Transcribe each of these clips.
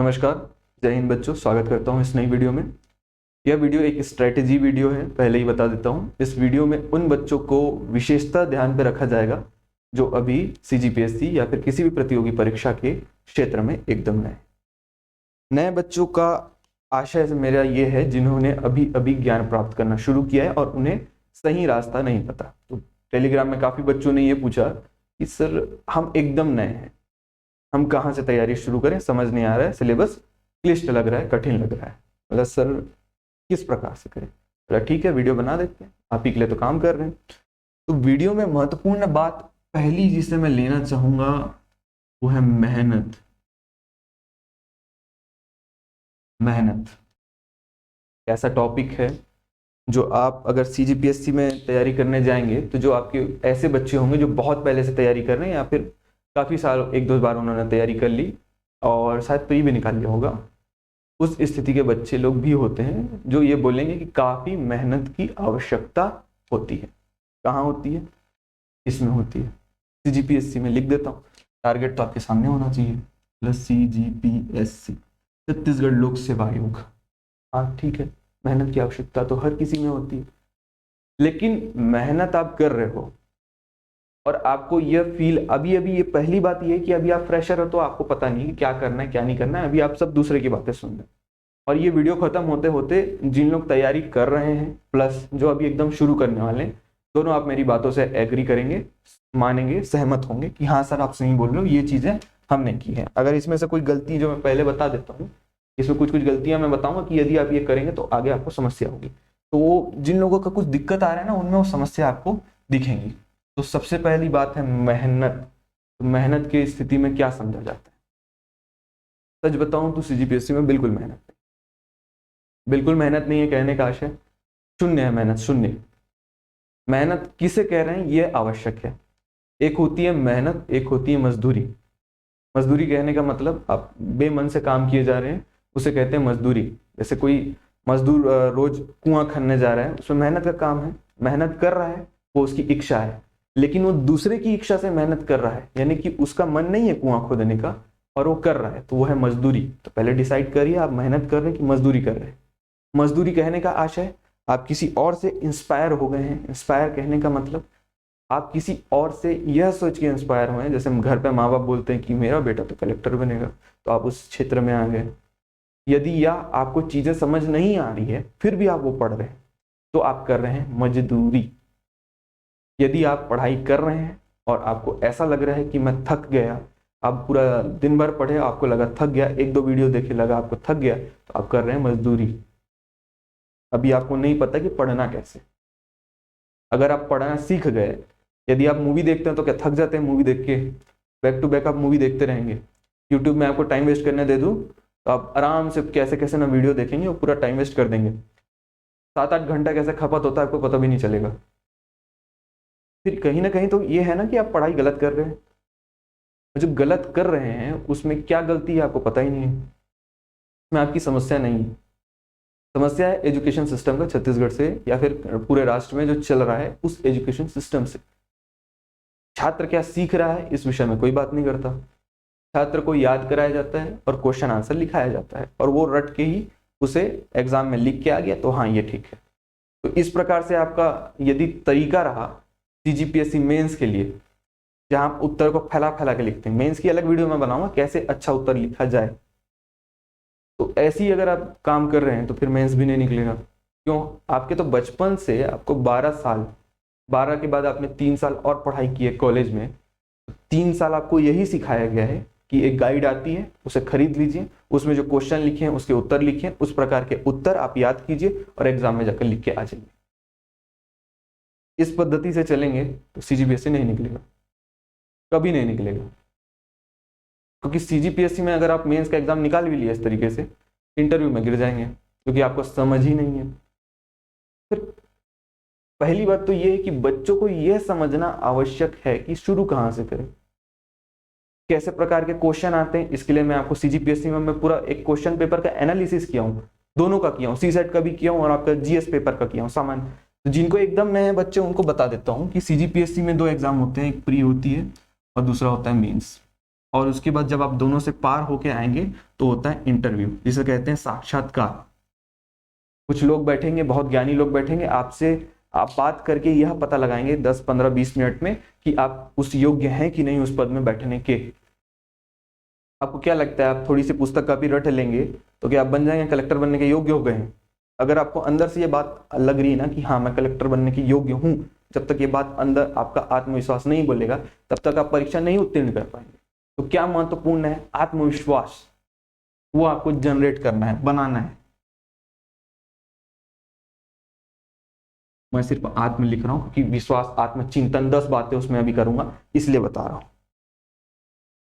नमस्कार, जय हिंद बच्चों। स्वागत करता हूं इस नई वीडियो में। यह वीडियो एक स्ट्रेटेजी वीडियो है, पहले ही बता देता हूं। इस वीडियो में उन बच्चों को विशेषता ध्यान पे रखा जाएगा जो अभी सीजीपीएससी या फिर किसी भी प्रतियोगी परीक्षा के क्षेत्र में एकदम नए बच्चों का आशय मेरा ये है जिन्होंने अभी अभी ज्ञान प्राप्त करना शुरू किया है और उन्हें सही रास्ता नहीं पता। तो टेलीग्राम में काफी बच्चों ने ये पूछा कि सर हम एकदम नए हैं, हम कहाँ से तैयारी शुरू करें, समझ नहीं आ रहा है, सिलेबस क्लिष्ट लग रहा है, कठिन लग रहा है। मतलब सर किस प्रकार से करें? बोला ठीक है, वीडियो बना देते हैं, आप ही के लिए तो काम कर रहे हैं। तो वीडियो में महत्वपूर्ण बात पहली जिसे मैं लेना चाहूंगा वो है मेहनत। मेहनत ऐसा टॉपिक है जो आप अगर सीजीपीएससी में तैयारी करने जाएंगे तो जो आपके ऐसे बच्चे होंगे जो बहुत पहले से तैयारी कर रहे हैं या फिर काफ़ी साल एक दो बार उन्होंने तैयारी कर ली और शायद प्री भी निकाल लिया होगा, उस स्थिति के बच्चे लोग भी होते हैं जो ये बोलेंगे कि काफ़ी मेहनत की आवश्यकता होती है। कहाँ होती है? इसमें होती है। सीजीपीएससी में लिख देता हूँ, टारगेट तो आपके सामने होना चाहिए, प्लस सीजीपीएससी छत्तीसगढ़ लोक सेवा आयोग। हाँ ठीक है, मेहनत की आवश्यकता तो हर किसी में होती है, लेकिन मेहनत आप कर रहे हो और आपको यह फील अभी ये पहली बात यह है कि अभी आप फ्रेशर हो तो आपको पता नहीं कि क्या करना है क्या नहीं करना है। अभी आप सब दूसरे की बातें सुन रहे हैं और ये वीडियो खत्म होते होते जिन लोग तैयारी कर रहे हैं प्लस जो अभी एकदम शुरू करने वाले हैं, दोनों आप मेरी बातों से एग्री करेंगे, मानेंगे, सहमत होंगे कि हाँ सर आप सही बोल रहे हो, ये चीजें हमने की है। अगर इसमें से कोई गलती जो मैं पहले बता देता हूँ, इसमें कुछ गलतियां मैं बताऊंगा कि यदि आप ये करेंगे तो आगे आपको समस्या होगी। तो वो जिन लोगों का कुछ दिक्कत आ रहा है ना, उनमें वो समस्या आपको दिखेंगी। तो सबसे पहली बात है मेहनत। तो मेहनत की स्थिति में क्या समझा जाता है? सच बताऊं तो सीजीपीएससी में बिल्कुल मेहनत नहीं, बिल्कुल मेहनत नहीं है कहने का आशय, शून्य है मेहनत, शून्य। मेहनत किसे कह रहे हैं ये आवश्यक है। एक होती है मेहनत, एक होती है मजदूरी। मजदूरी कहने का मतलब आप बेमन से काम किए जा रहे हैं, उसे कहते हैं मजदूरी। जैसे कोई मजदूर रोज कुआं खनने जा रहा है, उसमें मेहनत का काम है, मेहनत कर रहा है, वो उसकी इच्छा है, लेकिन वो दूसरे की इच्छा से मेहनत कर रहा है, यानी कि उसका मन नहीं है कुआं खोदने का और वो कर रहा है, तो वो है मजदूरी। तो पहले डिसाइड करिए आप मेहनत कर रहे हैं कि मजदूरी कर रहे हैं। मजदूरी कहने का आशय आप किसी और से इंस्पायर हो गए हैं। इंस्पायर कहने का मतलब आप किसी और से यह सोच के इंस्पायर हुए हैं, जैसे हम घर पे माँ बाप बोलते हैं कि मेरा बेटा तो कलेक्टर बनेगा, तो आप उस क्षेत्र में आ गए। यदि या आपको चीजें समझ नहीं आ रही है फिर भी आप वो पढ़ रहे हैं, तो आप कर रहे हैं मजदूरी। यदि आप पढ़ाई कर रहे हैं और आपको ऐसा लग रहा है कि मैं थक गया, आप पूरा दिन भर पढ़े, आपको लगा थक गया, एक दो वीडियो देखे लगा आपको थक गया, तो आप कर रहे हैं मजदूरी। अभी आपको नहीं पता कि पढ़ना कैसे। अगर आप पढ़ना सीख गए, यदि आप मूवी देखते हैं तो क्या थक जाते हैं मूवी देख के? बैक टू बैक आप मूवी देखते रहेंगे। यूट्यूब में आपको टाइम वेस्ट करने दे दूं तो आप आराम से कैसे कैसे ना वीडियो देखेंगे और पूरा टाइम वेस्ट कर देंगे। 7-8 घंटा कैसे खपत होता है आपको पता भी नहीं चलेगा। फिर कहीं ना कहीं तो ये है ना कि आप पढ़ाई गलत कर रहे हैं। जो गलत कर रहे हैं उसमें क्या गलती है आपको पता ही नहीं है। इसमें आपकी समस्या नहीं है, समस्या है एजुकेशन सिस्टम का, छत्तीसगढ़ से या फिर पूरे राष्ट्र में जो चल रहा है उस एजुकेशन सिस्टम से। छात्र क्या सीख रहा है इस विषय में कोई बात नहीं करता। छात्र को याद कराया जाता है और क्वेश्चन आंसर लिखाया जाता है और वो रट के ही उसे एग्जाम में लिख के आ गया तो हाँ ये ठीक है। तो इस प्रकार से आपका यदि तरीका रहा सीजीपीएससी मेंस के लिए, जहां आप उत्तर को फैला फैला के लिखते हैं, मेंस की अलग वीडियो में बनाऊंगा कैसे अच्छा उत्तर लिखा जाए, तो ऐसे ही अगर आप काम कर रहे हैं तो फिर मेंस भी नहीं निकलेगा। क्यों? आपके तो बचपन से आपको 12 साल, 12 के बाद आपने 3 साल और पढ़ाई की है कॉलेज में, 3 साल आपको यही सिखाया गया है कि एक गाइड आती है उसे खरीद लीजिए, उसमें जो क्वेश्चन लिखे हैं उसके उत्तर लिखिए, उस प्रकार के उत्तर आप याद कीजिए और एग्जाम में जाकर लिख के आ जाइए। इस पद्धति से चलेंगे तो सीजीपीएससी नहीं निकलेगा, कभी नहीं निकलेगा। क्योंकि सीजीपीएससी में अगर आप मेंस का एग्जाम निकाल भी लिया इस तरीके से, इंटरव्यू में गिर जाएंगे क्योंकि आपको समझ ही नहीं है। फिर पहली बात तो ये है कि बच्चों को यह समझना आवश्यक है कि शुरू कहां से करें, कैसे प्रकार के क्वेश्चन आते हैं। इसके लिए मैं आपको सीजीपीएससी में मैं पूरा एक क्वेश्चन पेपर का एनालिसिस किया हूँ, दोनों का किया हूँ, सीसेट का भी किया हूँ और आपका जीएस पेपर का किया हूँ सामान्य। तो जिनको एकदम नए बच्चे उनको बता देता हूँ कि सीजीपीएससी में 2 एग्जाम होते हैं, एक प्री होती है और दूसरा होता है मेंस। और उसके बाद जब आप दोनों से पार होके आएंगे तो होता है इंटरव्यू, जिसे कहते हैं साक्षात्कार। कुछ लोग बैठेंगे, बहुत ज्ञानी लोग बैठेंगे आपसे, आप बात करके यह पता लगाएंगे 10, 15, 20 मिनट में कि आप उस योग्य हैं कि नहीं उस पद में बैठने के। आपको क्या लगता है, आप थोड़ी सी पुस्तक कापी रट लेंगे तो क्या आप बन जाएंगे, कलेक्टर बनने के योग्य हो गए हैं? अगर आपको अंदर से ये बात लग रही है ना कि हाँ मैं कलेक्टर बनने के योग्य हूँ, जब तक ये बात अंदर आपका आत्मविश्वास नहीं बोलेगा तब तक आप परीक्षा नहीं उत्तीर्ण कर पाएंगे। तो क्या महत्वपूर्ण है? आत्मविश्वास, वो आपको जनरेट करना है, बनाना है। मैं सिर्फ आत्म लिख रहा हूं क्योंकि विश्वास, आत्मचिंतन 10 बातें उसमें अभी करूंगा इसलिए बता रहा हूं।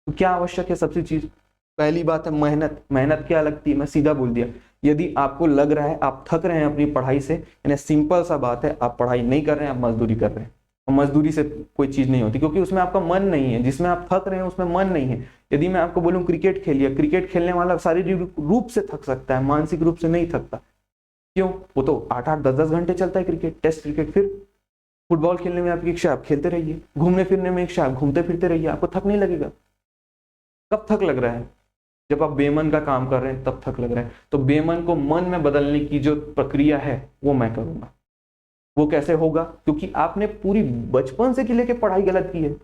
तो क्या आवश्यक है? सबसे चीज पहली बात है मेहनत। मेहनत क्या लगती है, मैं सीधा बोल दिया। यदि आपको लग रहा है आप थक रहे हैं अपनी पढ़ाई से, यानी सिंपल सा बात है, आप पढ़ाई नहीं कर रहे हैं, आप मजदूरी कर रहे हैं। और मजदूरी से कोई चीज नहीं होती क्योंकि उसमें आपका मन नहीं है, जिसमें आप थक रहे हैं उसमें मन नहीं है। यदि मैं आपको बोलूं क्रिकेट खेलिए, क्रिकेट खेलने वाला शारीरिक रूप से थक सकता है, मानसिक रूप से नहीं थकता। क्यों? वो तो 8-8, 10-10 घंटे चलता है क्रिकेट, टेस्ट क्रिकेट। फिर फुटबॉल खेलने में आपकी इच्छा, आप खेलते रहिए। घूमने फिरने में इच्छा, आप घूमते फिरते रहिए, आपको थक नहीं लगेगा। कब थक लग रहा है? जब आप बेमन का काम कर रहे हैं तब थक लग रहा है। तो बेमन को मन में बदलने की जो प्रक्रिया है वो मैं करूंगा। वो कैसे होगा? क्योंकि आपने पूरी बचपन से लेके पढ़ाई गलत की है।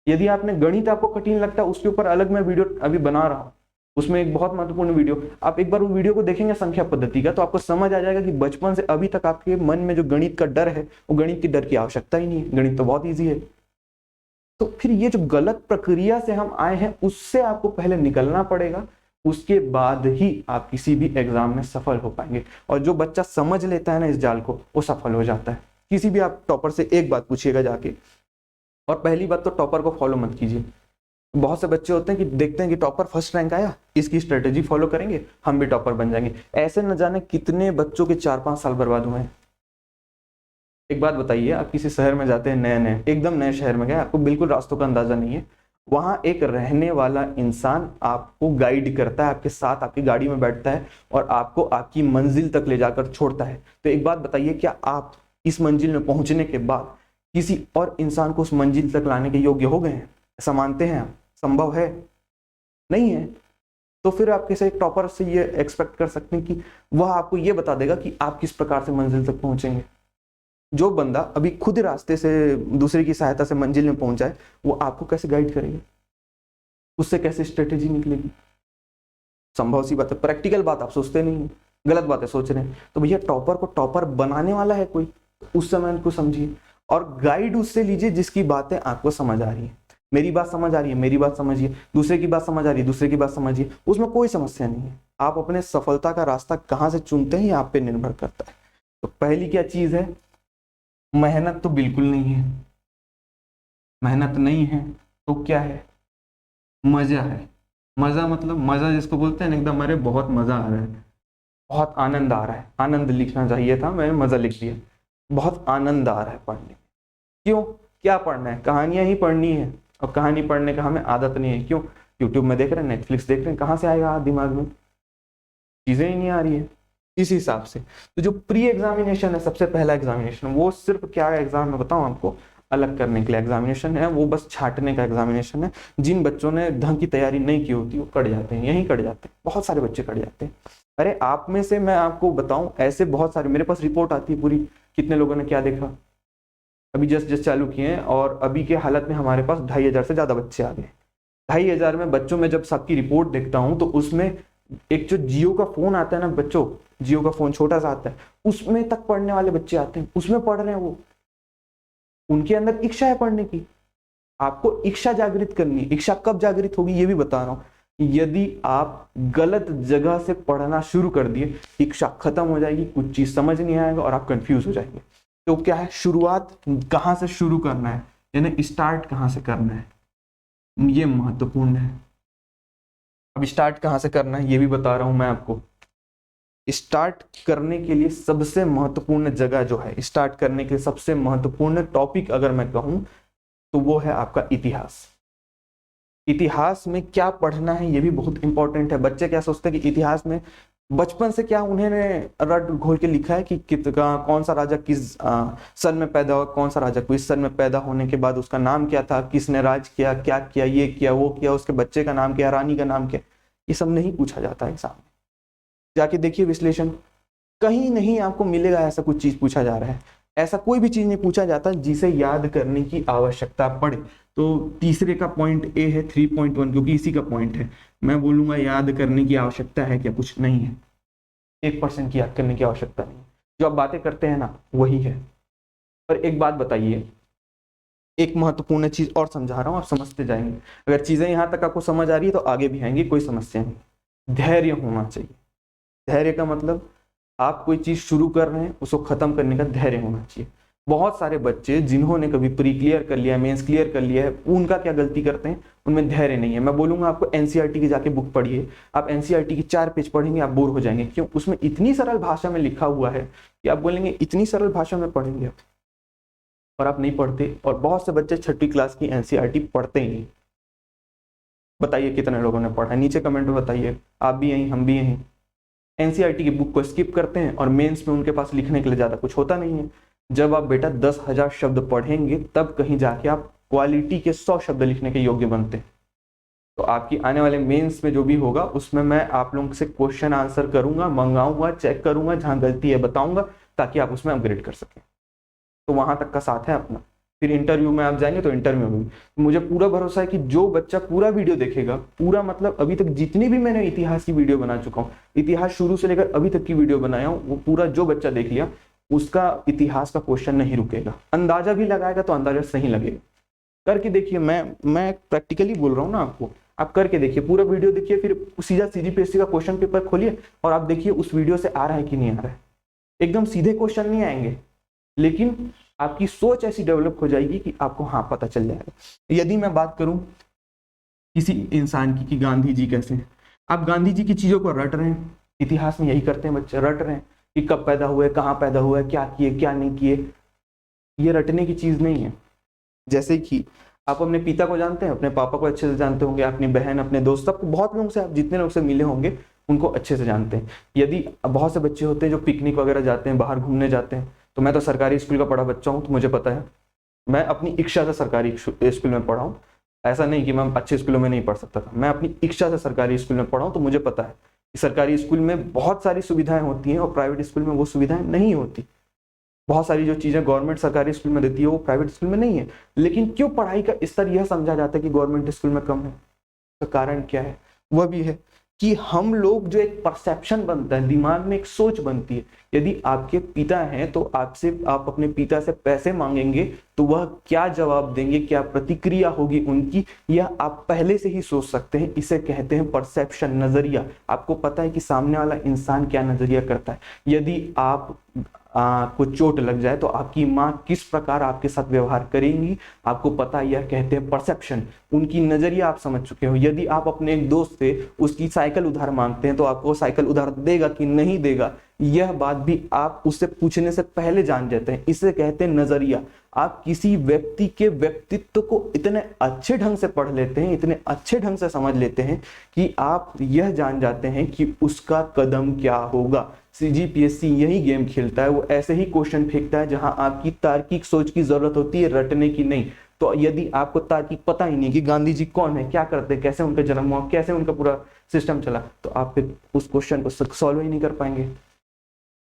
यदि आपने गणित आपको कठिन लगता है, उसके ऊपर अलग मैं वीडियो अभी बना रहा हूं, उसमें एक बहुत महत्वपूर्ण वीडियो, आप एक बार वो वीडियो को देखेंगे संख्या पद्धति का, तो आपको समझ आ जाएगा कि बचपन से अभी तक आपके मन में जो गणित का डर है, वो गणित की डर की आवश्यकता ही नहीं है, गणित तो बहुत ईजी है। तो फिर ये जो गलत प्रक्रिया से हम आए हैं उससे आपको पहले निकलना पड़ेगा, उसके बाद ही आप किसी भी एग्जाम में सफल हो पाएंगे। और जो बच्चा समझ लेता है ना इस जाल को, वो सफल हो जाता है। किसी भी आप टॉपर से एक बात पूछिएगा जाके, और पहली बात तो टॉपर को फॉलो मत कीजिए। बहुत से बच्चे होते हैं कि देखते हैं कि टॉपर फर्स्ट रैंक आया, इसकी स्ट्रेटेजी फॉलो करेंगे, हम भी टॉपर बन जाएंगे। ऐसे न जाने कितने बच्चों के 4-5 साल बर्बाद हुए हैं। एक बात बताइए, आप किसी शहर में जाते हैं, नए नए एकदम नए शहर में गए, आपको बिल्कुल रास्तों का अंदाजा नहीं है, वहां एक रहने वाला इंसान आपको गाइड करता है, आपके साथ आपकी गाड़ी में बैठता है और आपको आपकी मंजिल तक ले जाकर छोड़ता है। तो एक बात बताइए, क्या आप इस मंजिल में पहुंचने के बाद किसी और इंसान को उस मंजिल तक लाने के योग्य हो गए हैं? ऐसा मानते हैं आप? संभव है? नहीं है। तो फिर आप किसी एक टॉपर से ये एक्सपेक्ट कर सकते हैं कि वह आपको ये बता देगा कि आप किस प्रकार से मंजिल तक पहुंचेंगे। जो बंदा अभी खुद रास्ते से दूसरे की सहायता से मंजिल में पहुंचा है, वो आपको कैसे गाइड करेगा? उससे कैसे स्ट्रेटेजी निकलेगी? संभव सी बात है। प्रैक्टिकल बात आप सोचते नहीं, गलत बातें सोच रहे हैं। तो भैया टॉपर को टॉपर बनाने वाला है कोई, उस समय उनको समझिए और गाइड उससे लीजिए जिसकी बातें आपको समझ आ रही है। मेरी बात समझ आ रही है, मेरी बात समझिए, दूसरे की बात समझ आ रही है, दूसरे की बात समझिए, उसमें कोई समस्या नहीं है। आप अपने सफलता का रास्ता कहाँ से चुनते हैं ये आप पे निर्भर करता है। तो पहली क्या चीज है? मेहनत तो बिल्कुल नहीं है। मेहनत नहीं है तो क्या है? मजा है। मजा मतलब, मजा जिसको बोलते हैं एकदम, अरे बहुत मजा आ रहा है, बहुत आनंद आ रहा है। आनंद लिखना चाहिए था, मैंने मजा लिख दिया। बहुत आनंद आ रहा है पढ़ने में। क्यों? क्या पढ़ना है? कहानियां ही पढ़नी है, और कहानी पढ़ने का हमें आदत नहीं है। क्यों? यूट्यूब में देख रहे हैं, नेटफ्लिक्स देख रहे हैं, कहाँ से आएगा दिमाग में? चीजें ही नहीं आ रही है। इस हिसाब से तो जो प्री एग्जामिनेशन है, सबसे पहला एग्जामिनेशन, वो सिर्फ क्या एग्जाम में बताऊं आपको, अलग करने के लिए एग्जामिनेशन है। वो बस छांटने का एग्जामिनेशन है। जिन बच्चों ने ढंग की तैयारी नहीं की होती वो कट जाते हैं, यहीं कट जाते हैं, बहुत सारे बच्चे कट जाते हैं। अरे आप में से मैं आपको बताऊं, ऐसे बहुत सारे मेरे पास रिपोर्ट आती है पूरी, कितने लोगों ने क्या देखा। अभी जस्ट चालू किए हैं और अभी के हालत में हमारे पास 2500 से ज्यादा बच्चे आ गए। 2500 में बच्चों में जब सबकी रिपोर्ट देखता हूं तो उसमें एक जो जियो का फोन आता है ना बच्चों, जियो का फोन छोटा सा आता है, उसमें तक पढ़ने वाले बच्चे आते हैं, उसमें पढ़ रहे हैं वो। उनके अंदर इच्छा है पढ़ने की। आपको इच्छा जागृत करनी है। इच्छा कब जागृत होगी ये भी बता रहा हूं। यदि आप गलत जगह से पढ़ना शुरू कर दिए, इच्छा खत्म हो जाएगी, कुछ चीज समझ नहीं आएगा और आप कंफ्यूज हो जाएंगे। तो क्या है, शुरुआत कहां से शुरू करना है, यानी स्टार्ट कहां से करना है, ये महत्वपूर्ण है। अब स्टार्ट कहां से करना है ये भी बता रहा हूं मैं आपको। स्टार्ट करने के लिए सबसे महत्वपूर्ण जगह जो है, स्टार्ट करने के लिए सबसे महत्वपूर्ण टॉपिक अगर मैं कहूं तो वो है आपका इतिहास। इतिहास में क्या पढ़ना है ये भी बहुत इंपॉर्टेंट है। बच्चे क्या सोचते हैं कि इतिहास में बचपन से क्या उन्होंने रट घोल के लिखा है कि कौन सा राजा किस सन में पैदा हुआ, कौन सा राजा किस सन में पैदा होने के बाद उसका नाम क्या था, किसने राज किया, क्या किया, ये किया, वो किया, उसके बच्चे का नाम क्या, रानी का नाम क्या, ये सब नहीं पूछा जाता एग्जाम में। जाके देखिए विश्लेषण, कहीं नहीं आपको मिलेगा ऐसा कुछ चीज पूछा जा रहा है। ऐसा कोई भी चीज नहीं पूछा जाता जिसे याद करने की आवश्यकता पड़े। तो तीसरे का पॉइंट ए है 3.1, क्योंकि इसी का पॉइंट है। मैं बोलूंगा याद करने की आवश्यकता है क्या, कुछ नहीं है। 1% की याद करने की आवश्यकता नहीं, जो आप बातें करते हैं ना वही है। पर एक बात बताइए, एक महत्वपूर्ण चीज और समझा रहा हूं, आप समझते जाएंगे। अगर चीजें यहां तक आपको समझ आ रही है तो आगे भी आएंगी, कोई समस्या नहीं। धैर्य होना चाहिए। धैर्य का मतलब आप कोई चीज शुरू कर रहे हैं, उसको खत्म करने का धैर्य होना चाहिए। बहुत सारे बच्चे जिन्होंने कभी प्री क्लियर कर लिया, मेंस क्लियर कर लिया है, उनका क्या गलती करते हैं, उनमें धैर्य नहीं है। मैं बोलूंगा आपको एनसीईआरटी की जाके बुक पढ़िए, आप एनसीईआरटी की 4 पेज पढ़ेंगे आप बोर हो जाएंगे। क्यों? उसमें इतनी सरल भाषा में लिखा हुआ है कि आप बोलेंगे इतनी सरल भाषा में पढ़ेंगे आप, और आप नहीं पढ़ते। और बहुत से बच्चे 6वीं क्लास की एनसीईआरटी पढ़ते ही नहीं। बताइए कितने लोगों ने पढ़ा है, नीचे कमेंट में बताइए। आप भी यहीं, हम भी यहीं। एनसीईआरटी की बुक को स्किप करते हैं और मेंस में उनके पास लिखने के लिए ज्यादा कुछ होता नहीं है। जब आप बेटा 10,000 शब्द पढ़ेंगे तब कहीं जाके आप क्वालिटी के 100 शब्द लिखने के योग्य बनते हैं। तो आपकी आने वाले मेंस में जो भी होगा उसमें मैं आप लोगों से क्वेश्चन आंसर करूंगा, मंगाऊंगा, चेक करूंगा, जहां गलती है बताऊंगा, ताकि आप उसमें अपग्रेड कर सकें। तो वहां तक का साथ है अपना। फिर इंटरव्यू में आप जाएंगे तो इंटरव्यू में भी मुझे पूरा भरोसा है कि जो बच्चा पूरा वीडियो देखेगा, पूरा मतलब अभी तक जितनी भी मैंने इतिहास की वीडियो बना चुका हूँ, इतिहास शुरू से लेकर अभी तक की वीडियो बनाया हूँ, वो पूरा जो बच्चा देख लिया उसका इतिहास का क्वेश्चन नहीं रुकेगा। अंदाजा भी लगाएगा तो अंदाजा सही लगेगा। करके देखिए, मैं प्रैक्टिकली बोल रहा हूँ ना आपको, आप करके देखिए, पूरा वीडियो देखिए, फिर सीधा सीजीपीएससी का क्वेश्चन पेपर खोलिए और आप देखिए उस वीडियो से आ रहा है कि नहीं आ रहा है। एकदम सीधे क्वेश्चन नहीं आएंगे, लेकिन आपकी सोच ऐसी डेवलप हो जाएगी कि आपको हाँ पता चल जाएगा। यदि मैं बात करूं किसी इंसान की कि गांधी जी कैसे हैं, आप गांधी जी की चीजों को रट रहे हैं। इतिहास में यही करते हैं बच्चे, रट रहे हैं कि कब पैदा हुए, कहाँ पैदा हुआ, क्या किए, क्या नहीं किए। ये रटने की चीज नहीं है। जैसे कि आप अपने पिता को जानते हैं, अपने पापा को अच्छे से जानते होंगे, अपनी बहन, अपने दोस्त, सबको, बहुत लोगों से, आप जितने लोग से मिले होंगे उनको अच्छे से जानते हैं। यदि बहुत से बच्चे होते हैं जो पिकनिक वगैरह जाते हैं, बाहर घूमने जाते हैं, तो मैं तो सरकारी स्कूल का पढ़ा बच्चा हूँ तो मुझे पता है, मैं अपनी इच्छा से सरकारी स्कूल में पढ़ा हूँ। ऐसा नहीं कि मैं अच्छे स्कूलों में नहीं पढ़ सकता था, मैं अपनी इच्छा से सरकारी स्कूल में पढ़ा हूँ। तो मुझे पता है कि सरकारी स्कूल में बहुत सारी सुविधाएं होती हैं और प्राइवेट स्कूल में वो सुविधाएं नहीं होती। बहुत सारी जो चीजें गवर्नमेंट सरकारी स्कूल में देती है वो प्राइवेट स्कूल में नहीं है। लेकिन क्यों पढ़ाई का स्तर यह समझा जाता है कि गवर्नमेंट स्कूल में कम है? तो कारण क्या है? वह भी है कि हम लोग जो एक परसेप्शन बनता है, दिमाग में एक सोच बनती है। यदि आपके पिता हैं तो आपसे, आप अपने पिता से पैसे मांगेंगे तो वह क्या जवाब देंगे, क्या प्रतिक्रिया होगी उनकी, यह आप पहले से ही सोच सकते हैं। इसे कहते हैं परसेप्शन, नजरिया। आपको पता है कि सामने वाला इंसान क्या नजरिया करता है। यदि आप को चोट लग जाए तो आपकी माँ किस प्रकार आपके साथ व्यवहार करेंगी, आपको पता, यह कहते हैं परसेप्शन। उनकी नजरिया आप समझ चुके हो। यदि आप अपने एक दोस्त से उसकी साइकिल उधार मांगते हैं तो आपको साइकिल उधार देगा कि नहीं देगा, यह बात भी आप उससे पूछने से पहले जान जाते हैं। इसे कहते हैं नजरिया। आप किसी व्यक्ति के व्यक्तित्व को इतने अच्छे ढंग से पढ़ लेते हैं, इतने अच्छे ढंग से समझ लेते हैं कि आप यह जान जाते हैं कि उसका कदम क्या होगा। सीजीपीएससी यही गेम खेलता है, वो ऐसे ही क्वेश्चन फेंकता है जहां आपकी तार्किक सोच की जरूरत होती है, रटने की नहीं। तो यदि आपको तार्किक पता ही नहीं कि गांधी जी कौन है, क्या करते, कैसे उनका जन्म हुआ, कैसे उनका पूरा सिस्टम चला, तो आप फिर उस क्वेश्चन को सॉल्व ही नहीं कर पाएंगे।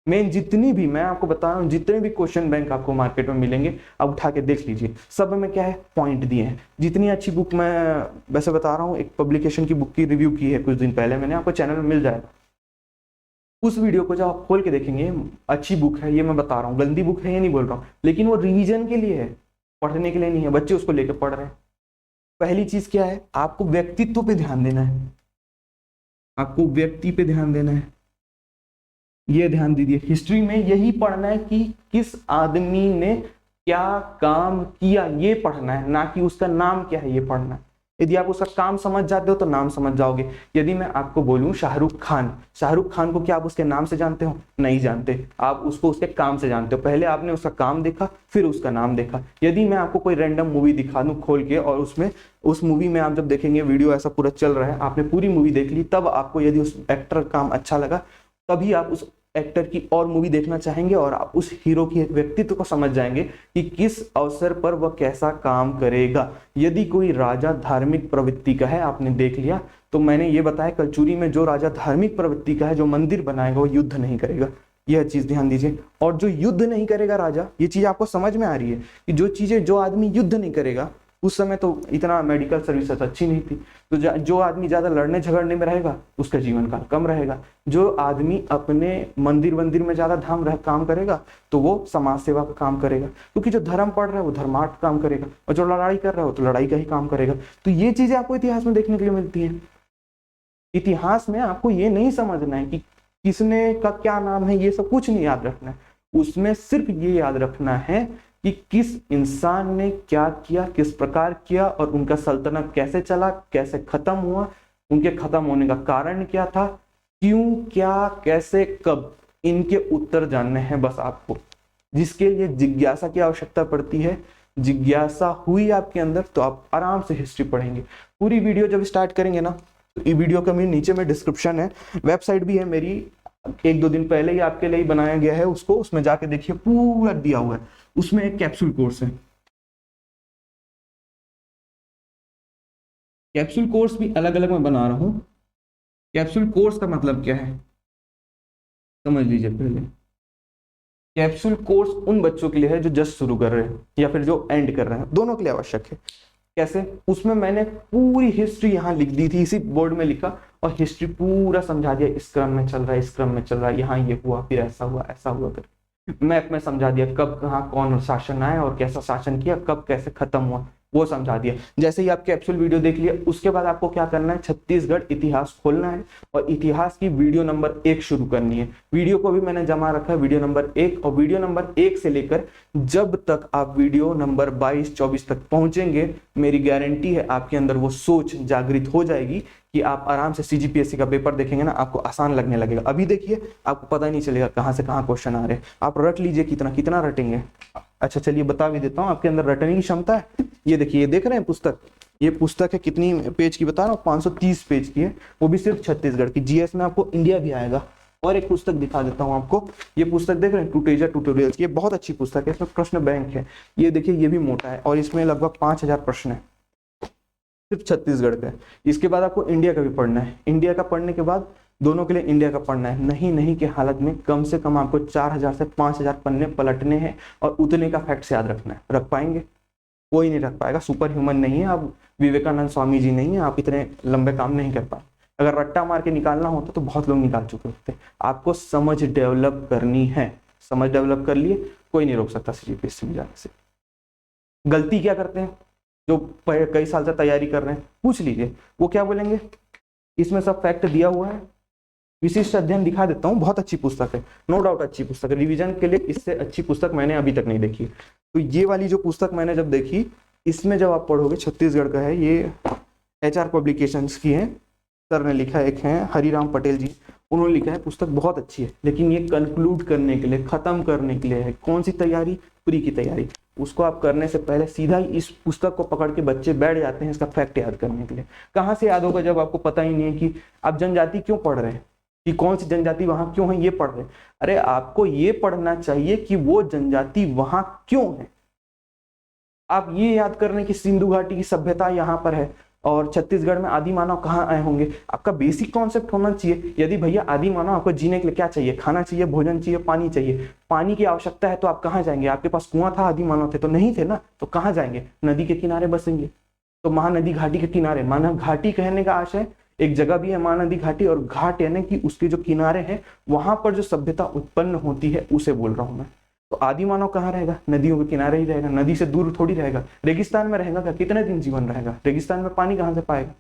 मेन जितनी भी, मैं आपको बता रहा हूँ, जितने भी क्वेश्चन बैंक आपको मार्केट में मिलेंगे आप उठा के देख लीजिए, सब में क्या है, पॉइंट दिए हैं। जितनी अच्छी बुक, मैं वैसे बता रहा हूँ, एक पब्लिकेशन की बुक की रिव्यू की है कुछ दिन पहले मैंने, आपको चैनल में मिल जाएगा। उस वीडियो को जब आप खोल के देखेंगे, अच्छी बुक है ये मैं बता रहा हूँ, गंदी बुक है ये नहीं बोल रहा हूँ, लेकिन वो रिवीजन के लिए है, पढ़ने के लिए नहीं है। बच्चे उसको लेकर पढ़ रहे हैं। पहली चीज क्या है, आपको व्यक्तित्व पे ध्यान देना है, आपको व्यक्ति पे ध्यान देना है। ये ध्यान दीजिए, हिस्ट्री में यही पढ़ना है कि किस आदमी ने क्या काम किया, ये पढ़ना है, ना कि उसका नाम क्या है ये पढ़ना है। यदि आप उसका काम समझ जाते हो तो नाम समझ जाओगे। यदि मैं आपको बोलूं शाहरुख खान, शाहरुख खान को क्या आप उसके नाम से जानते हो? नहीं जानते, आप उसको उसके काम से जानते हो। पहले आपने उसका काम देखा, फिर उसका नाम देखा। यदि मैं आपको कोई रैंडम मूवी दिखा दूं खोल के, और उसमें उस मूवी में आप जब देखेंगे वीडियो ऐसा पूरा चल रहा है, आपने पूरी मूवी देख ली, तब आपको यदि उस एक्टर का काम अच्छा लगा, तभी आप उस एक्टर की और मूवी देखना चाहेंगे और आप उस हीरो की व्यक्तित्व को समझ जाएंगे कि किस अवसर पर वह कैसा काम करेगा। यदि कोई राजा धार्मिक प्रवृत्ति का है, आपने देख लिया, तो मैंने ये बताया कलचुरी में जो राजा धार्मिक प्रवृत्ति का है, जो मंदिर बनाएगा वो युद्ध नहीं करेगा, यह चीज ध्यान दीजिए। और जो युद्ध नहीं करेगा राजा, ये चीज आपको समझ में आ रही है कि जो आदमी युद्ध नहीं करेगा, उस समय तो इतना मेडिकल सर्विसेज अच्छी नहीं थी, तो जो आदमी ज्यादा लड़ने झगड़ने में रहेगा उसका जीवन काल कम रहेगा। जो आदमी अपने मंदिर में ज्यादा काम करेगा तो वो समाज सेवा का काम करेगा, क्योंकि जो धर्म पढ़ रहा है वो धर्मार्थ काम करेगा, और जो लड़ाई कर रहा है वो तो लड़ाई का ही काम करेगा। तो ये चीजें आपको इतिहास में देखने के लिए मिलती है। इतिहास में आपको ये नहीं समझना है कि किसने का क्या नाम है, ये सब कुछ नहीं याद रखना है। उसमें सिर्फ ये याद रखना है कि किस इंसान ने क्या किया, किस प्रकार किया, और उनका सल्तनत कैसे चला, कैसे खत्म हुआ, उनके खत्म होने का कारण क्या था, क्यों, क्या, कैसे, कब, इनके उत्तर जानने हैं बस आपको, जिसके लिए जिज्ञासा की आवश्यकता पड़ती है। जिज्ञासा हुई आपके अंदर तो आप आराम से हिस्ट्री पढ़ेंगे। पूरी वीडियो जब स्टार्ट करेंगे ना, तो ये वीडियो का मेरे नीचे में डिस्क्रिप्शन है, वेबसाइट भी है मेरी, 1-2 दिन पहले ही आपके लिए बनाया गया है उसको, उसमें जाके देखिए, पूरा दिया हुआ है। उसमें एक कैप्सूल कोर्स है, कैप्सूल कोर्स भी अलग अलग मैं बना रहा हूं। कैप्सूल कोर्स का मतलब क्या है समझ लीजिए पहले। कैप्सूल कोर्स उन बच्चों के लिए है जो जस्ट शुरू कर रहे हैं या फिर जो एंड कर रहे हैं, दोनों के लिए आवश्यक है। कैसे? उसमें मैंने पूरी हिस्ट्री यहाँ लिख दी थी, इसी बोर्ड में लिखा, और हिस्ट्री पूरा समझा दिया, इस क्रम में चल रहा है, इस क्रम में चल रहा है, यहाँ ये हुआ, फिर ऐसा हुआ, ऐसा हुआ करके मैप में समझा दिया, कब कहाँ कौन शासन आया और कैसा शासन किया, कब कैसे खत्म हुआ, वो समझा दिया। जैसे ही आप कैप्सूल वीडियो देख लिया, उसके बाद आपको क्या करना है, छत्तीसगढ़ इतिहास खोलना है और इतिहास की वीडियो नंबर 1 शुरू करनी है। वीडियो को भी मैंने जमा रखा है, वीडियो नंबर 1, और वीडियो नंबर 1 से लेकर जब तक आप वीडियो नंबर 22-24 तक पहुंचेंगे, मेरी गारंटी है आपके अंदर वो सोच जागृत हो जाएगी कि आप आराम से सीजीपीएससी का पेपर देखेंगे ना, आपको आसान लगने लगेगा। अभी देखिए आपको पता ही नहीं चलेगा कहाँ से कहाँ क्वेश्चन आ रहे हैं। आप रट लीजिए, कितना कितना रटेंगे। अच्छा चलिए बता भी देता हूँ, आपके अंदर रटने की क्षमता है। ये देखिए, ये देख रहे हैं पुस्तक, ये पुस्तक है, कितनी पेज की बता रहा हूँ, 530 पेज की है, वो भी सिर्फ छत्तीसगढ़ की। जीएस में आपको इंडिया भी आएगा। और एक पुस्तक दिखा देता हूँ आपको, ये पुस्तक देख रहे हैं, टूटेजा ट्यूटोरियल्स, ये बहुत अच्छी पुस्तक है, इसमें प्रश्न बैंक है। ये देखिए, ये भी मोटा है और इसमें लगभग 5000 प्रश्न है, सिर्फ छत्तीसगढ़ का। इसके बाद आपको इंडिया का भी पढ़ना है। इंडिया का पढ़ने के बाद दोनों के लिए इंडिया का पढ़ना है। नहीं के हालत में कम से कम आपको 4000 से 5000 पन्ने पलटने हैं और उतने का फैक्ट्स याद रखना है। रख पाएंगे? कोई नहीं रख पाएगा, सुपर ह्यूमन नहीं है आप, विवेकानंद स्वामी जी नहीं है आप, इतने लंबे काम नहीं कर पाए। अगर रट्टा मार के निकालना होता तो बहुत लोग निकाल चुके होते। आपको समझ डेवलप करनी है, समझ डेवलप कर लिए, कोई नहीं रोक सकता सीजीपीएससी में जाने से। गलती क्या करते हैं जो कई साल से तैयारी कर रहे हैं, पूछ लीजिए, वो क्या बोलेंगे, इसमें सब फैक्ट दिया हुआ है। विशिष्ट अध्ययन दिखा देता हूँ, बहुत अच्छी पुस्तक है, नो डाउट अच्छी पुस्तक है, रिवीजन के लिए इससे अच्छी पुस्तक मैंने अभी तक नहीं देखी। तो ये वाली जो पुस्तक मैंने जब देखी, इसमें जब आप पढ़ोगे, छत्तीसगढ़ का है ये, HR पब्लिकेशंस की है, सर ने लिखा है, एक है हरिराम पटेल जी, उन्होंने लिखा है, पुस्तक बहुत अच्छी है। लेकिन ये कंक्लूड करने के लिए, खत्म करने के लिए है। कौन सी तैयारी? प्री की तैयारी। उसको आप करने से पहले सीधा ही इस पुस्तक को पकड़ के बच्चे बैठ जाते हैं इसका फैक्ट याद करने के लिए। कहाँ से याद होगा जब आपको पता ही नहीं है कि आप जनजाति क्यों पढ़ रहे हैं, कि कौन सी जनजाति वहां क्यों है, ये पढ़ रहे हैं। अरे आपको ये पढ़ना चाहिए कि वो जनजाति वहां क्यों है। आप ये याद कर रहे हैं कि सिंधु घाटी की सभ्यता यहाँ पर है और छत्तीसगढ़ में आदि मानव कहाँ आए होंगे। आपका बेसिक कॉन्सेप्ट होना चाहिए, यदि भैया आदि मानव आपको जीने के लिए क्या चाहिए, खाना चाहिए, भोजन चाहिए, पानी चाहिए। पानी की आवश्यकता है तो आप कहाँ जाएंगे? आपके पास कुआं था, आदि मानव थे तो नहीं थे ना, तो कहाँ जाएंगे? नदी के किनारे बसेंगे। तो महानदी घाटी के किनारे, मानव घाटी कहने का आशय एक जगह भी है महानदी घाटी, और घाट यानी कि उसके जो किनारे हैं वहां पर जो सभ्यता उत्पन्न होती है उसे बोल रहा हूं मैं। तो आदि मानव कहाँ रहेगा? नदियों के किनारे ही रहेगा, नदी से दूर थोड़ी रहेगा। रेगिस्तान में रहेगा क्या? कितने दिन जीवन रहेगा? रेगिस्तान में पानी कहाँ से पाएगा?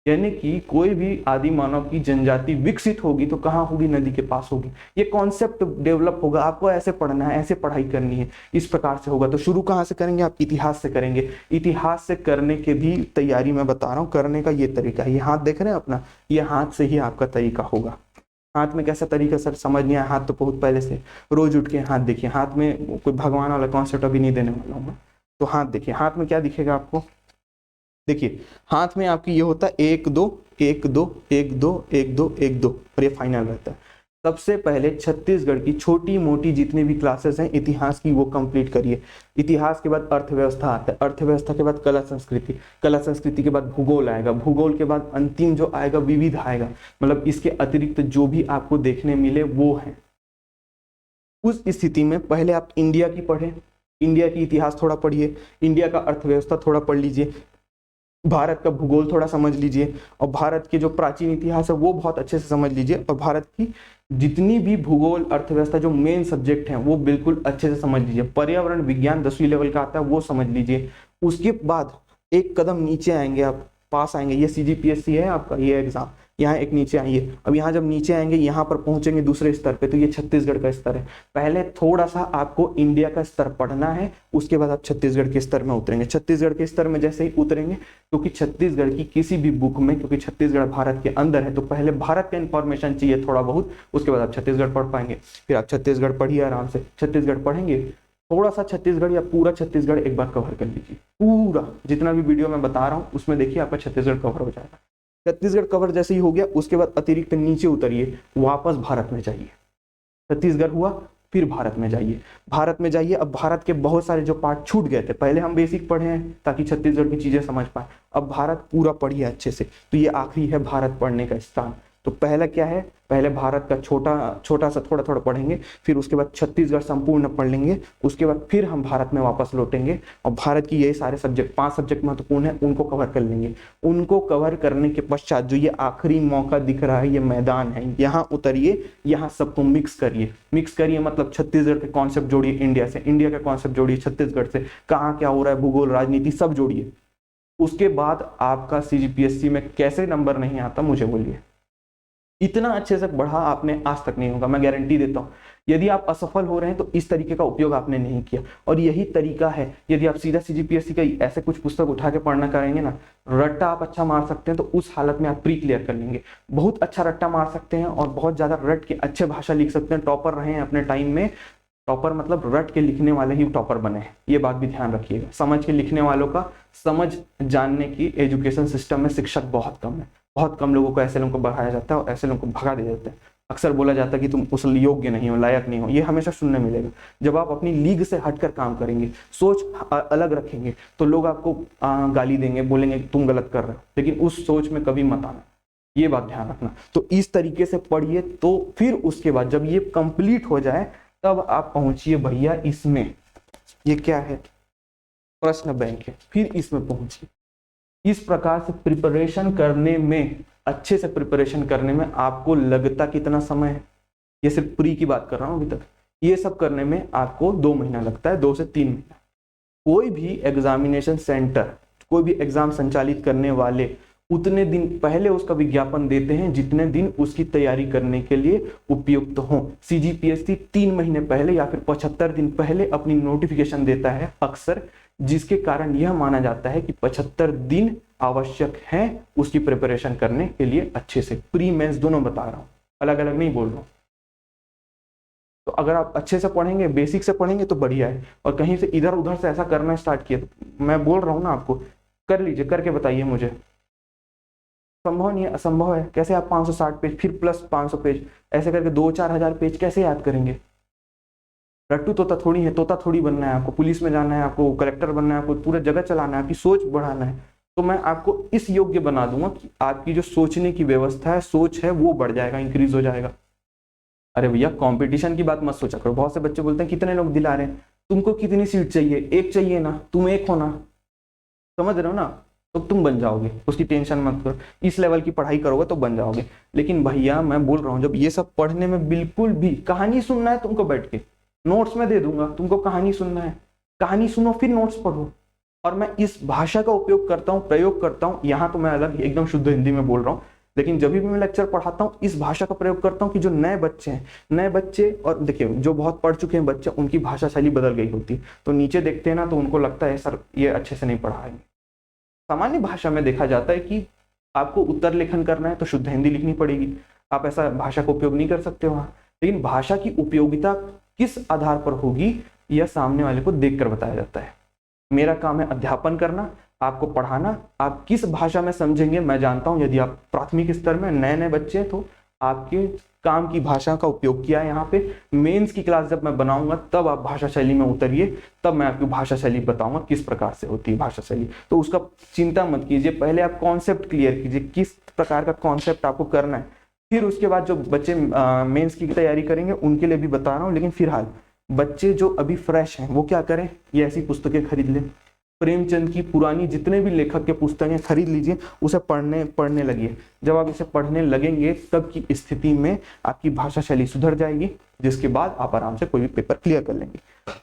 यानी कि कोई भी आदि मानव की जनजाति विकसित होगी तो कहाँ होगी? नदी के पास होगी। ये कॉन्सेप्ट डेवलप होगा, आपको ऐसे पढ़ना है, ऐसे पढ़ाई करनी है, इस प्रकार से होगा। तो शुरू कहाँ से करेंगे? आप इतिहास से करेंगे। इतिहास से करने के भी तैयारी मैं बता रहा हूँ, करने का ये तरीका है। ये हाथ देख रहे हैं अपना, ये हाथ से ही आपका तरीका होगा। हाथ में कैसा तरीका सर समझ नहीं आया? हाथ तो बहुत पहले से, रोज उठ के हाथ देखिए। हाथ में कोई भगवान वाला कॉन्सेप्ट अभी नहीं देने वाला हूँ मैं। तो हाथ देखिए, हाथ में क्या दिखेगा आपको? देखिए हाथ में आपकी ये होता है 1 2 1 2 1 2 1 2 1 2, और ये फाइनल रहता है। सबसे पहले छत्तीसगढ़ की छोटी मोटी जितनी भी क्लासेस हैं इतिहास की वो कंप्लीट करिए। इतिहास के बाद अर्थव्यवस्था आता है, अर्थव्यवस्था के बाद कला संस्कृति, कला संस्कृति के बाद भूगोल आएगा, भूगोल के बाद अंतिम जो आएगा विविध आएगा। मतलब इसके अतिरिक्त जो भी आपको देखने मिले वो है। उस स्थिति में पहले आप इंडिया की पढ़ें, इंडिया की इतिहास थोड़ा पढ़िए, इंडिया का अर्थव्यवस्था थोड़ा पढ़ लीजिए, भारत का भूगोल थोड़ा समझ लीजिए, और भारत के जो प्राचीन इतिहास है वो बहुत अच्छे से समझ लीजिए, और भारत की जितनी भी भूगोल अर्थव्यवस्था जो मेन सब्जेक्ट हैं वो बिल्कुल अच्छे से समझ लीजिए। पर्यावरण विज्ञान 10वीं लेवल का आता है वो समझ लीजिए। उसके बाद एक कदम नीचे आएंगे, आप पास आएंगे, ये CGPSC है आपका ये एग्जाम, यहाँ एक नीचे आइए। अब यहाँ जब नीचे आएंगे यहाँ पर पहुंचेंगे दूसरे स्तर पे, तो ये छत्तीसगढ़ का स्तर है। पहले थोड़ा सा आपको इंडिया का स्तर पढ़ना है, उसके बाद आप छत्तीसगढ़ के स्तर में उतरेंगे। छत्तीसगढ़ के स्तर में जैसे ही उतरेंगे, क्योंकि छत्तीसगढ़ की किसी भी बुक में, क्योंकि छत्तीसगढ़ भारत के अंदर है, तो पहले भारत का इंफॉर्मेशन चाहिए थोड़ा बहुत, उसके बाद आप छत्तीसगढ़ पढ़ पाएंगे। फिर आप छत्तीसगढ़ पढ़िए आराम से, छत्तीसगढ़ पढ़ेंगे, थोड़ा सा छत्तीसगढ़ या पूरा छत्तीसगढ़ एक बार कवर कर लीजिए। पूरा जितना भी वीडियो मैं बता रहा हूँ उसमें देखिए आपका छत्तीसगढ़ कवर हो जाएगा। छत्तीसगढ़ कवर जैसे ही हो गया, उसके बाद अतिरिक्त नीचे उतरिए, वापस भारत में जाइए। छत्तीसगढ़ हुआ, फिर भारत में जाइए, भारत में जाइए। अब भारत के बहुत सारे जो पार्ट छूट गए थे, पहले हम बेसिक पढ़े हैं ताकि छत्तीसगढ़ की चीजें समझ पाए, अब भारत पूरा पढ़िए अच्छे से। तो ये आखिरी है भारत पढ़ने का स्थान। तो पहला क्या है, पहले भारत का छोटा सा थोड़ा थोड़ा पढ़ेंगे, फिर उसके बाद छत्तीसगढ़ संपूर्ण पढ़ लेंगे, उसके बाद फिर हम भारत में वापस लौटेंगे, और भारत की ये सारे सब्जेक्ट 5 सब्जेक्ट महत्वपूर्ण है उनको कवर कर लेंगे। उनको कवर करने के पश्चात जो ये आखिरी मौका दिख रहा है, ये मैदान है, यहाँ उतरिए, यहाँ सबको मिक्स करिए। मिक्स करिए मतलब छत्तीसगढ़ के कॉन्सेप्ट जोड़िए इंडिया से, इंडिया के कॉन्सेप्ट जोड़िए छत्तीसगढ़ से, कहाँ क्या हो रहा है, भूगोल, राजनीति सब जोड़िए। उसके बाद आपका CGPSC में कैसे नंबर नहीं आता मुझे बोलिए। इतना अच्छे से पढ़ा आपने आज तक नहीं होगा, मैं गारंटी देता हूँ। यदि आप असफल हो रहे हैं तो इस तरीके का उपयोग आपने नहीं किया, और यही तरीका है। यदि आप सीधा CGPSC का ऐसे कुछ पुस्तक उठा के पढ़ना करेंगे ना, रट्टा आप अच्छा मार सकते हैं, तो उस हालत में आप प्री क्लियर कर लेंगे। बहुत अच्छा रट्टा मार सकते हैं और बहुत ज्यादा रट के अच्छे भाषा लिख सकते हैं, टॉपर रहे हैं अपने टाइम में। टॉपर मतलब रट के लिखने वाले ही टॉपर बने हैं, ये बात भी ध्यान रखिएगा। समझ के लिखने वालों का, समझ जानने की एजुकेशन सिस्टम में शिक्षक बहुत कम है, बहुत कम लोगों को, ऐसे लोगों को बढ़ाया जाता है और ऐसे लोगों को भगा दिया जाता है। अक्सर बोला जाता है कि तुम उस योग्य नहीं हो, लायक नहीं हो, ये हमेशा सुनने मिलेगा। जब आप अपनी लीग से हटकर काम करेंगे, सोच अलग रखेंगे, तो लोग आपको गाली देंगे, बोलेंगे तुम गलत कर रहे हो, लेकिन उस सोच में कभी मत आना, ये बात ध्यान रखना। तो इस तरीके से पढ़िए, तो फिर उसके बाद जब ये कंप्लीट हो जाए तब आप पहुंचिए भैया इसमें, ये क्या है, प्रश्न बैंक है, फिर इसमें पहुंचिए। इस प्रकार से प्रिपरेशन करने में, अच्छे से प्रिपरेशन करने में आपको लगता कितना समय है, ये सिर्फ प्री की बात कर रहा हूं अभी तक, ये सब करने में आपको 2 महीना लगता है, 2 से 3 महीना। कोई भी एग्जामिनेशन सेंटर, कोई भी एग्जाम संचालित करने वाले उतने दिन पहले उसका विज्ञापन देते हैं जितने दिन उसकी तैयारी करने के लिए उपयुक्त हो। CGPSC 3 महीने पहले या फिर 75 दिन पहले अपनी नोटिफिकेशन देता है अक्सर, जिसके कारण यह माना जाता है कि 75 दिन आवश्यक है उसकी प्रिपरेशन करने के लिए अच्छे से। प्री मेंस दोनों बता रहा हूं, अलग अलग नहीं बोल रहा हूं। तो अगर आप अच्छे से पढ़ेंगे, बेसिक से पढ़ेंगे तो बढ़िया है, और कहीं से इधर उधर से ऐसा करना स्टार्ट किया, तो मैं बोल रहा हूं ना आपको, कर लीजिए, करके बताइए मुझे। संभव नहीं है, असंभव है। कैसे आप 560 पेज फिर प्लस 500 पेज ऐसे करके 2-4 हजार पेज कैसे याद करेंगे? रट्टू तोता थोड़ी है, तोता थोड़ी बनना है आपको, पुलिस में जाना है आपको, कलेक्टर बनना है आपको, पूरा जगह चलाना है, आपकी सोच बढ़ाना है। तो मैं आपको इस योग्य बना दूंगा कि आपकी जो सोचने की व्यवस्था है, सोच है, वो बढ़ जाएगा, इंक्रीज हो जाएगा। अरे भैया कंपटीशन की बात मत सोचा करो। बहुत से बच्चे बोलते हैं कितने लोग दिला रहे हैं, तुमको कितनी सीट चाहिए? एक चाहिए ना, तुम एक हो ना, समझ रहे हो ना, तो तुम बन जाओगे, उसकी टेंशन मत करो। इस लेवल की पढ़ाई करोगे तो बन जाओगे। लेकिन भैया मैं बोल रहा हूँ, जब ये सब पढ़ने में बिल्कुल भी, कहानी सुनना है तुमको, बैठ के नोट्स में दे दूंगा, तुमको कहानी सुनना है, कहानी सुनो फिर नोट्स पढ़ो। और मैं इस भाषा का उपयोग करता हूँ, प्रयोग करता हूँ। यहाँ तो मैं अलग एकदम शुद्ध हिंदी में बोल रहा हूँ, लेकिन जब भी मैं लेक्चर पढ़ाता हूँ इस भाषा का प्रयोग करता हूँ कि जो नए बच्चे हैं, नए बच्चे, और देखिए जो बहुत पढ़ चुके हैं बच्चे, उनकी भाषा शैली बदल गई होती है, तो नीचे देखते हैं ना तो उनको लगता है सर ये अच्छे से नहीं पढ़ाएंगे। सामान्य भाषा में देखा जाता है कि आपको उत्तर लेखन करना है तो शुद्ध हिंदी लिखनी पड़ेगी, आप ऐसा भाषा का उपयोग नहीं कर सकते वहाँ। लेकिन भाषा की उपयोगिता किस आधार पर होगी, यह सामने वाले को देखकर बताया जाता है। मेरा काम है अध्यापन करना, आपको पढ़ाना। आप किस भाषा में समझेंगे मैं जानता हूँ। यदि आप प्राथमिक स्तर में नए नए बच्चे हैं तो आपके काम की भाषा का उपयोग किया है यहाँ पे। मेंस की क्लास जब मैं बनाऊंगा तब आप भाषा शैली में उतरिए, तब मैं आपकी भाषा शैली बताऊंगा किस प्रकार से होती है भाषा शैली। तो उसका चिंता मत कीजिए, पहले आप कॉन्सेप्ट क्लियर कीजिए किस प्रकार का कॉन्सेप्ट आपको करना है, फिर उसके बाद जो बच्चे मेंस की तैयारी करेंगे उनके लिए भी बता रहा हूँ। लेकिन फिलहाल बच्चे जो अभी फ्रेश हैं वो क्या करें, ये ऐसी पुस्तकें खरीद लें, प्रेमचंद की पुरानी जितने भी लेखक के पुस्तकें खरीद लीजिए, उसे पढ़ने लगिए। जब आप इसे पढ़ने लगेंगे तब की स्थिति में आपकी भाषा शैली सुधर जाएगी, जिसके बाद आप आराम से कोई भी पेपर क्लियर कर लेंगे।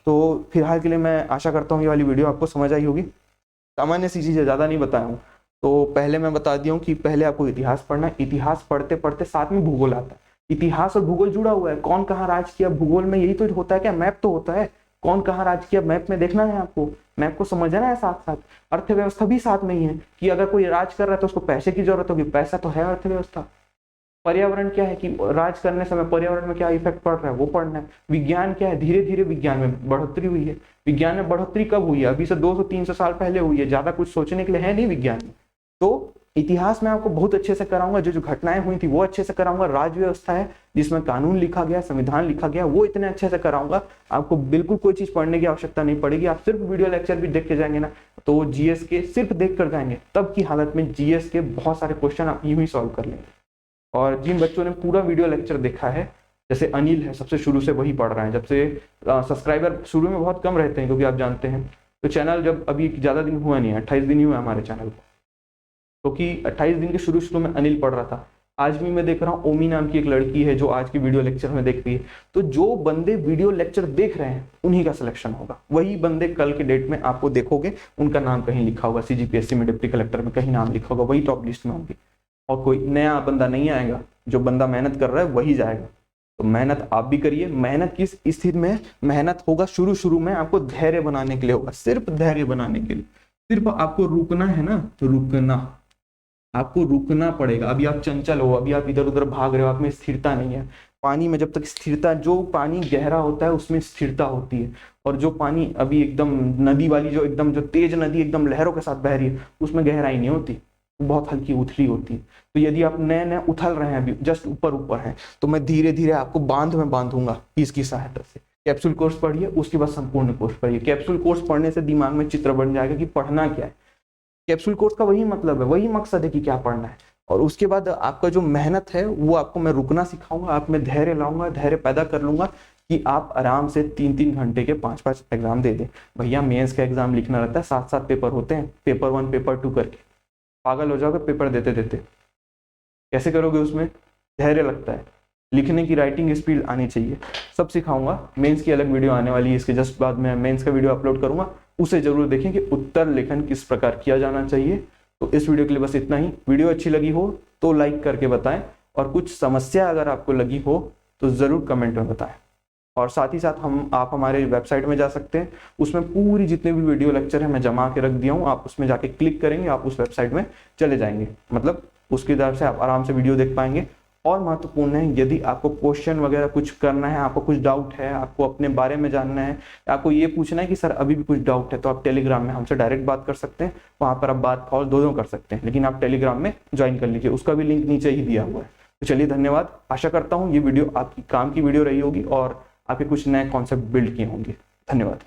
तो फिलहाल के लिए मैं आशा करता हूँ ये वाली वीडियो आपको समझ आई होगी। सामान्य सी चीज़ें ज़्यादा नहीं बताया हूँ। तो पहले मैं बता दिया हूँ कि पहले आपको इतिहास पढ़ना है, इतिहास पढ़ते पढ़ते साथ में भूगोल आता है। इतिहास और भूगोल जुड़ा हुआ है, कौन कहाँ राज किया, भूगोल में यही तो होता है, क्या मैप तो होता है, कौन कहाँ राज किया मैप में देखना है आपको, मैप को समझना है। साथ साथ अर्थव्यवस्था भी साथ में ही है कि अगर कोई राज कर रहा है तो उसको पैसे की जरूरत होगी, पैसा तो है अर्थव्यवस्था। पर्यावरण क्या है कि राज करने समय पर्यावरण में क्या इफेक्ट पड़ रहा है वो पढ़ना है। विज्ञान क्या है, धीरे धीरे विज्ञान में बढ़ोतरी हुई है। विज्ञान में बढ़ोतरी कब हुई है, अभी से 200-300 साल पहले हुई है, ज्यादा कुछ सोचने के लिए है नहीं विज्ञान में। तो इतिहास में आपको बहुत अच्छे से कराऊंगा, जो जो घटनाएं हुई थी वो अच्छे से कराऊंगा। राज्य व्यवस्था है जिसमें कानून लिखा गया, संविधान लिखा गया, वो इतने अच्छे से कराऊंगा, आपको बिल्कुल कोई चीज पढ़ने की आवश्यकता नहीं पड़ेगी। आप सिर्फ वीडियो लेक्चर भी देख के जाएंगे ना, तो जीएस के सिर्फ देख कर जाएंगे, तब की हालत में जीएस के बहुत सारे क्वेश्चन आप यूं ही सॉल्व कर लेंगे। और जिन बच्चों ने पूरा वीडियो लेक्चर देखा है, जैसे अनिल है सबसे शुरू से वही पढ़ रहा है, जब से सब्सक्राइबर शुरू में बहुत कम रहते हैं क्योंकि आप जानते हैं, तो चैनल जब अभी ज्यादा दिन हुआ नहीं है, 28 दिन ही हुआ हमारे चैनल को, क्योंकि 28 दिन के शुरू में अनिल पढ़ रहा था। आज भी मैं देख रहा हूँ ओमी नाम की एक लड़की है जो आज की वीडियो लेक्चर में देख रही है। तो जो बंदे वीडियो लेक्चर देख रहे हैं उन्हीं का सिलेक्शन होगा, वही बंदे कल के डेट में आपको देखोगे उनका नाम कहीं लिखा होगा, सीजीपीएससी में डिप्टी कलेक्टर में कहीं नाम लिखा होगा, वही टॉप लिस्ट में होंगे। और कोई नया बंदा नहीं आएगा, जो बंदा मेहनत कर रहा है वही जाएगा। तो मेहनत आप भी करिए। मेहनत किस स्थिति में मेहनत होगा, शुरू में आपको धैर्य बनाने के लिए होगा, सिर्फ धैर्य बनाने के लिए। सिर्फ आपको रुकना है ना, रुकना, आपको रुकना पड़ेगा। अभी आप चंचल हो, अभी आप इधर उधर भाग रहे हो, आप में स्थिरता नहीं है। पानी में जब तक स्थिरता, जो पानी गहरा होता है उसमें स्थिरता होती है, और जो पानी अभी एकदम नदी वाली, जो एकदम जो तेज नदी एकदम लहरों के साथ बह रही है, उसमें गहराई नहीं होती, बहुत हल्की उथली होती है। तो यदि आप नए नए उथल रहे हैं, अभी जस्ट ऊपर हैं, तो मैं धीरे धीरे आपको बांध में बांधूंगा इसकी सहायता से। कैप्सूल कोर्स पढ़िए, उसके बाद संपूर्ण कोर्स पढ़िए। कैप्सूल कोर्स पढ़ने से दिमाग में चित्र बन जाएगा कि पढ़ना क्या है। कैप्सूल कोर्स का वही मतलब है, वही मकसद है कि क्या पढ़ना है। और उसके बाद आपका जो मेहनत है वो आपको मैं रुकना सिखाऊंगा, आप में धैर्य लाऊंगा, धैर्य पैदा कर लूंगा कि आप आराम से 3-3 घंटे के 5-5 एग्जाम दे दें। भैया मेंस का एग्जाम लिखना रहता है, 7-7 पेपर होते हैं, पेपर 1 पेपर 2 करके पागल हो जाओगे पेपर देते देते। कैसे करोगे, उसमें धैर्य लगता है, लिखने की राइटिंग स्पीड आनी चाहिए, सब सिखाऊंगा। मेंस की अलग वीडियो आने वाली है, इसके जस्ट बाद में मेंस का वीडियो अपलोड करूंगा, उसे जरूर देखें कि उत्तर लेखन किस प्रकार किया जाना चाहिए। तो इस वीडियो के लिए बस इतना ही। वीडियो अच्छी लगी हो तो लाइक करके बताएं, और कुछ समस्या अगर आपको लगी हो तो जरूर कमेंट में बताएं। और साथ ही साथ आप हमारे वेबसाइट में जा सकते हैं, उसमें पूरी जितने भी वीडियो लेक्चर है मैं जमा के रख दिया हूँ, आप उसमें जाके क्लिक करेंगे, आप उस वेबसाइट में चले जाएंगे, मतलब उसकी तरफ से आप आराम से वीडियो देख पाएंगे। और महत्वपूर्ण है, यदि आपको क्वेश्चन वगैरह कुछ करना है, आपको कुछ डाउट है, आपको अपने बारे में जानना है, आपको ये पूछना है कि सर अभी भी कुछ डाउट है, तो आप टेलीग्राम में हमसे डायरेक्ट बात कर सकते हैं। वहां पर आप बात कॉल दोनों कर सकते हैं, लेकिन आप टेलीग्राम में ज्वाइन कर लीजिए, उसका भी लिंक नीचे ही दिया हुआ है। तो चलिए, धन्यवाद। आशा करता हूँ ये वीडियो आपकी काम की वीडियो रही होगी और आपके कुछ नए कॉन्सेप्ट बिल्ड किए होंगे। धन्यवाद।